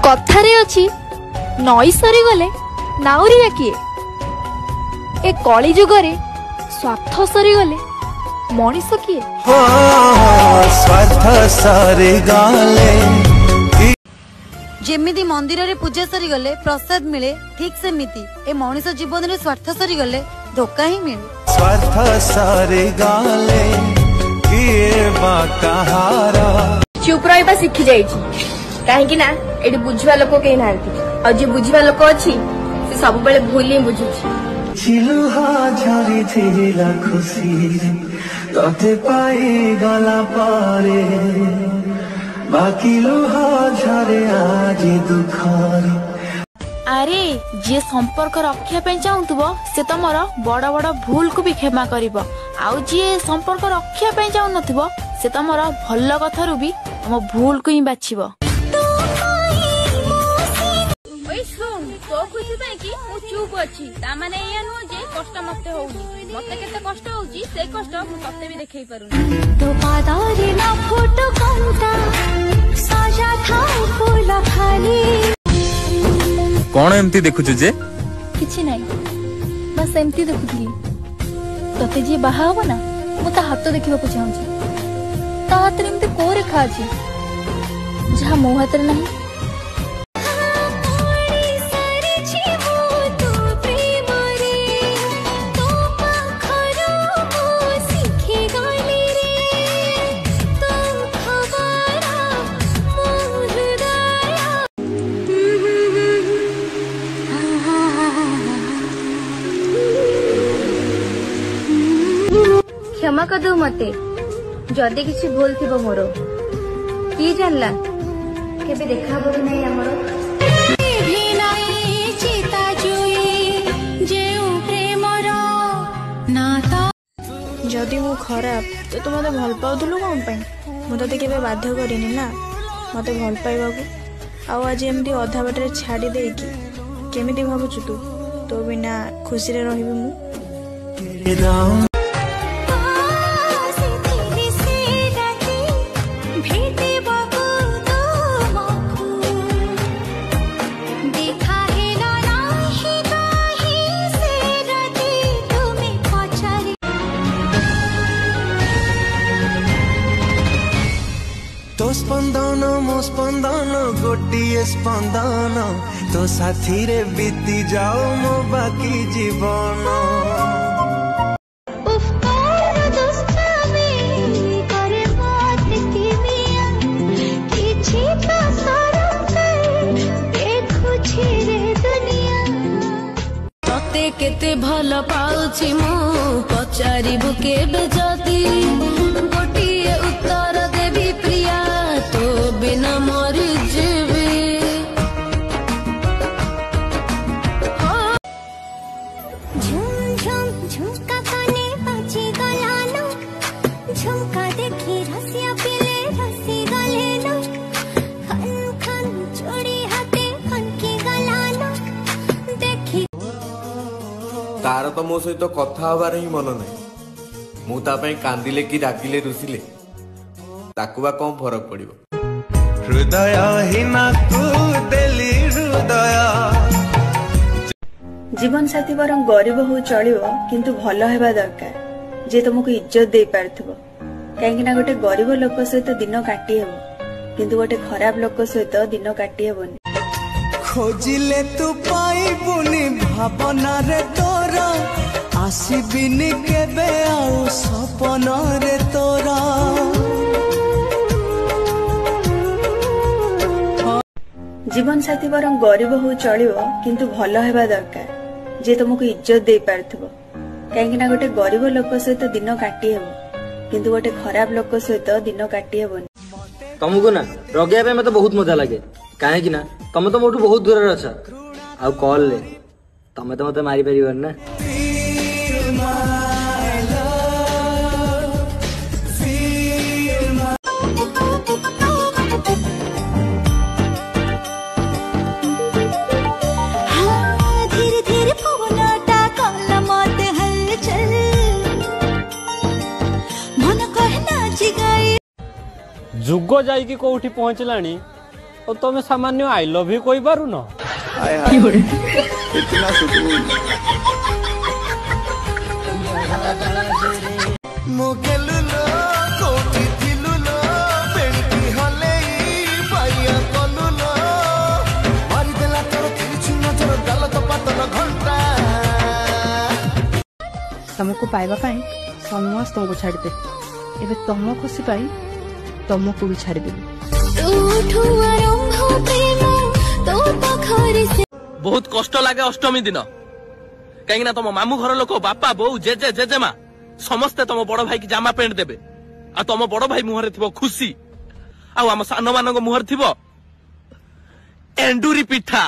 कथारे अछि नई सरी गले नाउरिया किए। ए कली जुगरे स्वार्थ सरी गले मनीष किए। स्वार्थ सरी गले जेमिति मंदिर रे पूजा सरी गले प्रसाद मिले ठीक सेमिति ए मनीष जीवन रे स्वार्थ सरी गले धोखा ही मिले। स्वार्थ सरी गले किए बा कहारा चुप रहिबा शिखि जाइछि काहेकि ना एडी बुझवा लोक के नांती और जे बुझवा लोक अछि से सब बेले भूल ही बुझुछि। चिलुहा झरी झिला खुशी तते पाई गला पारे बाकी लुहा झरे आज दुखारे। अरे जे संपर्क रखिया पे चाहूथबो से तमरो बड़ बड़ भूल को भी क्षमा करिवो आउ जे संपर्क रखिया पे चाहू नथिबो से तमरो भल कथारु भी हम भूल को ही बाछिबो। ओइ सुन तो खुशी पे कि मु चुप अछि ता माने या नु जे कष्ट मते होउनी मते केते कष्ट होउची से कष्ट मु तते भी देखै पारुनी। तो पादारी ना फोटो कंता साजा था फूल खाली कौन एमती देखुछु जे किछि नाही बस एमती देखुथली तते जे बाहा हो ना मु ता हाथ देखिबा को चाहूची ता हाथ रे एमती को रेखा अछि जहा मो हाथ रे नाही। क्षमा कर दो मते जदि किसी भूल थी मोर की जानला केबे देखा बोली नहीं हमरो भी नहीं चिता जुई जे प्रेमर नाता जदि मु खराब तो तू मते भल पाउथलु कोन पई मु तते केबे बाध्य करिनी ना मते भल पाइबाकू आ आज एमती अधा बाटरे छाड़ी देकी केमिति भाबुछु तू तो बिना खुशी रे रहिबी मु। तो स्पंदन मो स्पंदन गोटिए स्पंदन तो साथी रे बीती जाओ मो बाकी जीवन। तते केते भल पाउछि मु पचारिबु केबे जदी गोटिए उत्तर देबी प्रिया तो बिना मरि जेबी। झुम झुम झुमका काने बाजी गलानो झुमका देखी रसिया पिले रसी गलेनो खन खन चोरी हाथे खन की गलानो देखी तार तो मो सहित कथा हबार ही मन नहीं मु ता पई कांदिले कि रागिले रुसिले ताकु बा कम फरक पड़िबो। हृदय हिना तू देली हृदय जीवन साथी बरं गरीब हो चलिबो किंतु भल हेबा दरकार जे तुमको इज्जत दे पारथबो काहेकि ना गोटे गरीब लोक सहित दिन काटी हेबो किंतु गोटे खराब लोक सहित दिन काटी हेबोनी। खोजिले तू पाइबुनी भावना रे तोरा आसीबिनी केबे आउ सपन रे तोरा। जीवन साथी बरं गरीब हो चलिबो किंतु भल हेबा दरकार जे तुमको इज्जत दे पारथबो काहेकि ना गोटे गरीब लोक सहित दिन काटी हेबो किंतु गोटे खराब लोक सहित दिन काटी हेबोनी। तुमको ना रगेया पे मते बहुत मजा लागे काहेकि ना तुम तो मोटू बहुत दूर अछ आ कॉल ले तमे तो मते मारी परिबन ना। धीरे धीरे फोनटा कला मते हलचल मन कहना जिगाई जुग जाई कोठी पहुंचलानी और तुम सामान्य आई लव यू कही पारू न इतना सुकून मोगेलुलो कोठी थिलुलो बेंकी हलेई पाइया कलुलो मारी देला तोर तिरछी नजर गाल तो पातन घंटा तुमको पाइबा पाई समस्त तुमको छाड़ दे एबे तुम खुशी पाई तुमको भी छाड़ देबी बहुत कष्ट लगे अष्टमी दिन कहीं तुम मामू घर लोक बापा बो जेजे जेजेमा समस्ते तुम बड़ भाई की जामा पेंट देबे आ तुम बड़ भाई मुहर थी खुशी आम सान मान मुहर थी एंडुरी पिठा